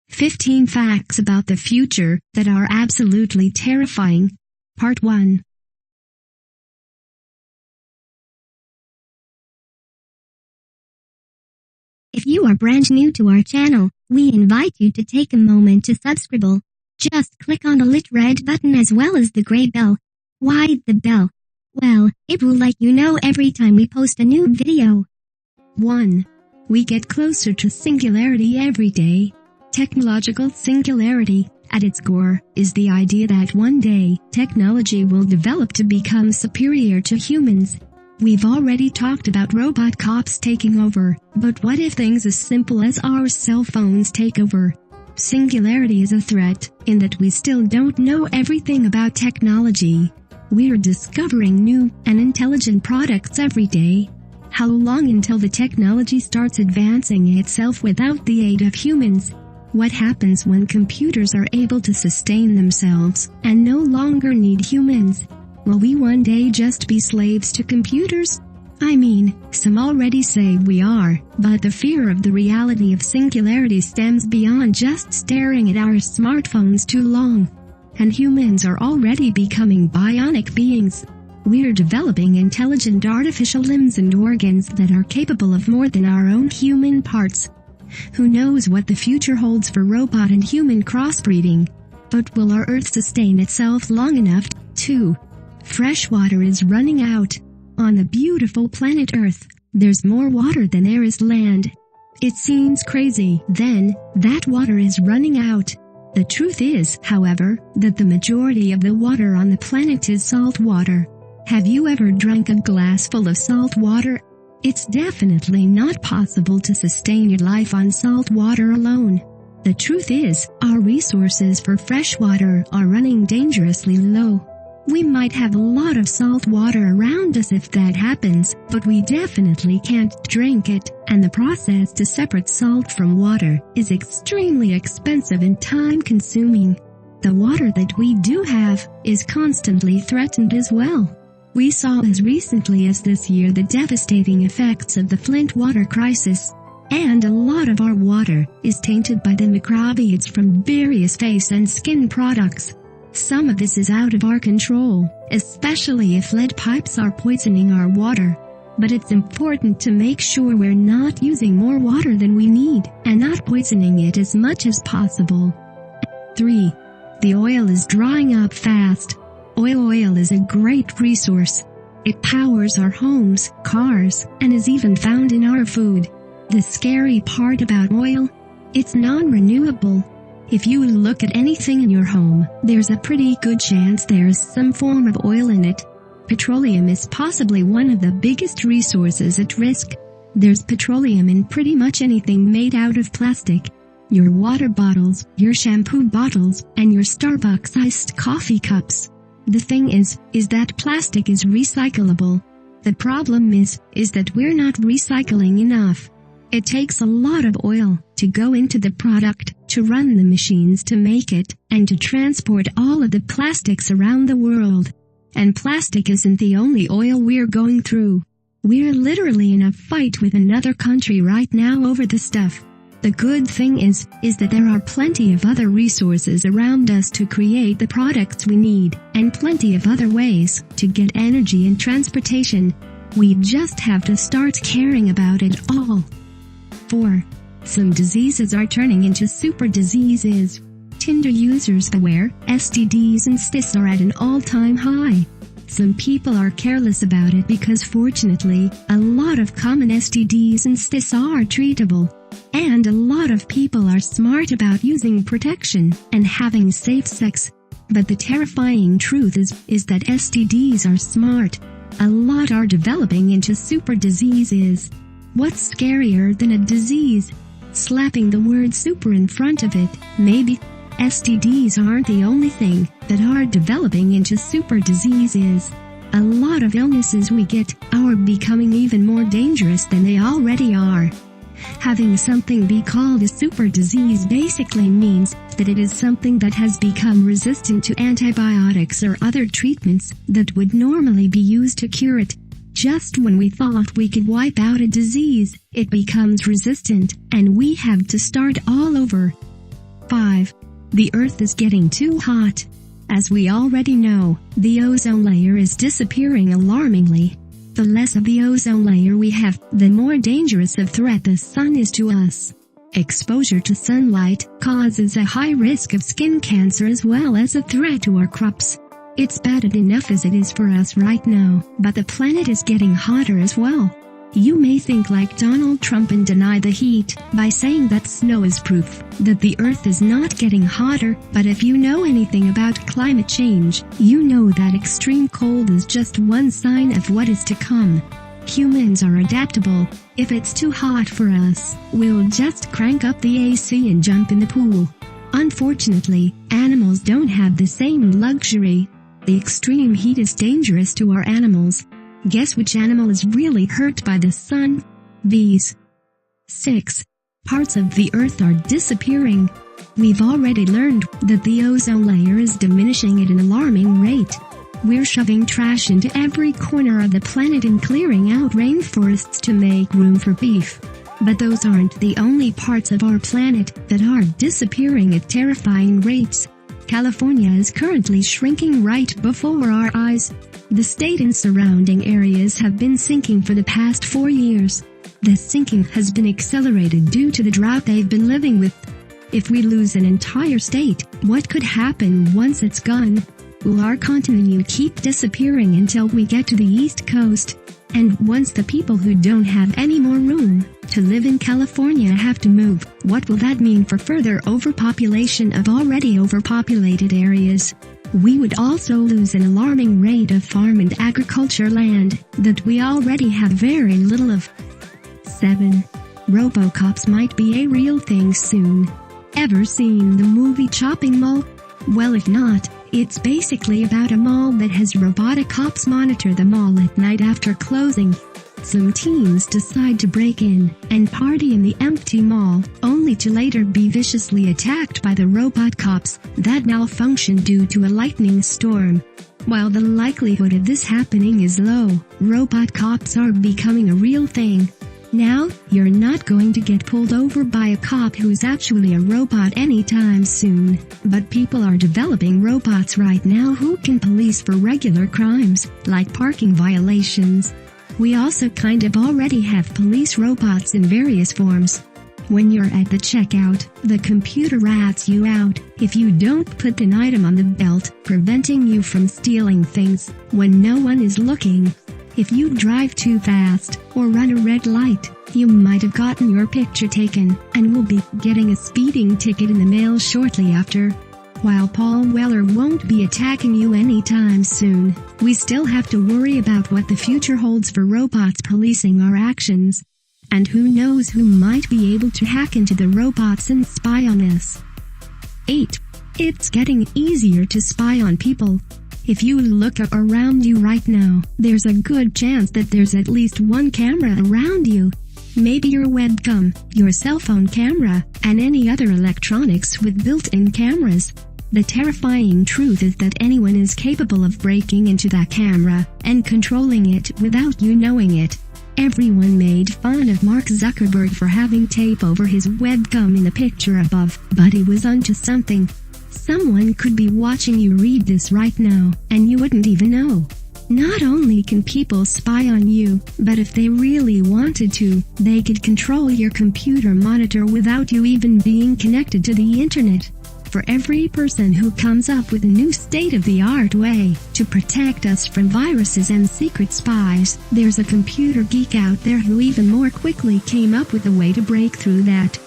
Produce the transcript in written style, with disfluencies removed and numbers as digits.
15 Facts About the Future That Are Absolutely Terrifying. Part 1. If you are brand new to our channel, we invite you to take a moment to subscribe. Just click on the lit red button as well as the gray bell. Why the bell? Well, it will let you know every time we post a new video. 1. We get closer to singularity every day. Technological singularity, at its core, is the idea that one day, technology will develop to become superior to humans. We've already talked about RoboCops taking over, but what if things as simple as our cell phones take over? Singularity is a threat, in that we still don't know everything about technology. We're discovering new and intelligent products every day. How long until the technology starts advancing itself without the aid of humans? What happens when computers are able to sustain themselves and no longer need humans? Will we one day just be slaves to computers? I mean, some already say we are, but the fear of the reality of singularity stems beyond just staring at our smartphones too long. And humans are already becoming bionic beings. We're developing intelligent artificial limbs and organs that are capable of more than our own human parts. Who knows what the future holds for robot and human crossbreeding? But will our Earth sustain itself long enough? 2. Freshwater is running out. On the beautiful planet Earth, there's more water than there is land. It seems crazy, then, that water is running out. The truth is, however, that the majority of the water on the planet is salt water. Have you ever drunk a glass full of salt water? It's definitely not possible to sustain your life on salt water alone. The truth is, our resources for fresh water are running dangerously low. We might have a lot of salt water around us if that happens, but we definitely can't drink it, and the process to separate salt from water is extremely expensive and time-consuming. The water that we do have is constantly threatened as well. We saw as recently as this year the devastating effects of the Flint water crisis, and a lot of our water is tainted by the microbes from various face and skin products. Some of this is out of our control, especially if lead pipes are poisoning our water. But it's important to make sure we're not using more water than we need, and not poisoning it as much as possible. 3. The oil is drying up fast. Oil is a great resource. It powers our homes, cars, and is even found in our food. The scary part about oil? It's non-renewable. If you look at anything in your home, there's a pretty good chance there's some form of oil in it. Petroleum is possibly one of the biggest resources at risk. There's petroleum in pretty much anything made out of plastic. Your water bottles, your shampoo bottles, and your Starbucks iced coffee cups. The thing is that plastic is recyclable. The problem is that we're not recycling enough. It takes a lot of oil to go into the product, to run the machines to make it, and to transport all of the plastics around the world. And plastic isn't the only oil we're going through. We're literally in a fight with another country right now over the stuff. The good thing is that there are plenty of other resources around us to create the products we need, and plenty of other ways to get energy and transportation. We just have to start caring about it all. 4. Some diseases are turning into super diseases. Tinder users beware, STDs and STIs are at an all-time high. Some people are careless about it because fortunately, a lot of common STDs and STIs are treatable. And a lot of people are smart about using protection and having safe sex. But the terrifying truth is that STDs are smart. A lot are developing into super diseases. What's scarier than a disease? Slapping the word super in front of it, maybe. STDs aren't the only thing that are developing into super diseases. A lot of illnesses we get are becoming even more dangerous than they already are. Having something be called a super disease basically means that it is something that has become resistant to antibiotics or other treatments that would normally be used to cure it. Just when we thought we could wipe out a disease, it becomes resistant, and we have to start all over. 5. The Earth is getting too hot. As we already know, the ozone layer is disappearing alarmingly. The less of the ozone layer we have, the more dangerous a threat the sun is to us. Exposure to sunlight causes a high risk of skin cancer as well as a threat to our crops. It's bad enough as it is for us right now, but the planet is getting hotter as well. You may think like Donald Trump and deny the heat by saying that snow is proof that the Earth is not getting hotter, but if you know anything about climate change, you know that extreme cold is just one sign of what is to come. Humans are adaptable. If it's too hot for us, we'll just crank up the AC and jump in the pool. Unfortunately, animals don't have the same luxury. The extreme heat is dangerous to our animals. Guess which animal is really hurt by the sun? Bees. 6. Parts of the Earth are disappearing. We've already learned that the ozone layer is diminishing at an alarming rate. We're shoving trash into every corner of the planet and clearing out rainforests to make room for beef. But those aren't the only parts of our planet that are disappearing at terrifying rates. California is currently shrinking right before our eyes. The state and surrounding areas have been sinking for the past 4 years. The sinking has been accelerated due to the drought they've been living with. If we lose an entire state, what could happen once it's gone? Will our continent keep disappearing until we get to the East Coast? And once the people who don't have any more room to live in California have to move, what will that mean for further overpopulation of already overpopulated areas? We would also lose an alarming rate of farm and agriculture land that we already have very little of. 7. RoboCops might be a real thing soon. Ever seen the movie Chopping Mall? Well, if not, it's basically about a mall that has robotic cops monitor the mall at night after closing. Some teens decide to break in and party in the empty mall, only to later be viciously attacked by the robot cops that malfunctioned due to a lightning storm. While the likelihood of this happening is low, robot cops are becoming a real thing. Now, you're not going to get pulled over by a cop who's actually a robot anytime soon, but people are developing robots right now who can police for regular crimes, like parking violations. We also kind of already have police robots in various forms. When you're at the checkout, the computer rats you out if you don't put an item on the belt, preventing you from stealing things when no one is looking. If you drive too fast or run a red light, you might have gotten your picture taken and will be getting a speeding ticket in the mail shortly after. While Paul Weller won't be attacking you anytime soon, we still have to worry about what the future holds for robots policing our actions. And who knows who might be able to hack into the robots and spy on us. 8. It's getting easier to spy on people. If you look around you right now, there's a good chance that there's at least one camera around you. Maybe your webcam, your cell phone camera, and any other electronics with built-in cameras. The terrifying truth is that anyone is capable of breaking into that camera and controlling it without you knowing it. Everyone made fun of Mark Zuckerberg for having tape over his webcam in the picture above, but he was onto something. Someone could be watching you read this right now, and you wouldn't even know. Not only can people spy on you, but if they really wanted to, they could control your computer monitor without you even being connected to the internet. For every person who comes up with a new state-of-the-art way to protect us from viruses and secret spies, there's a computer geek out there who even more quickly came up with a way to break through that.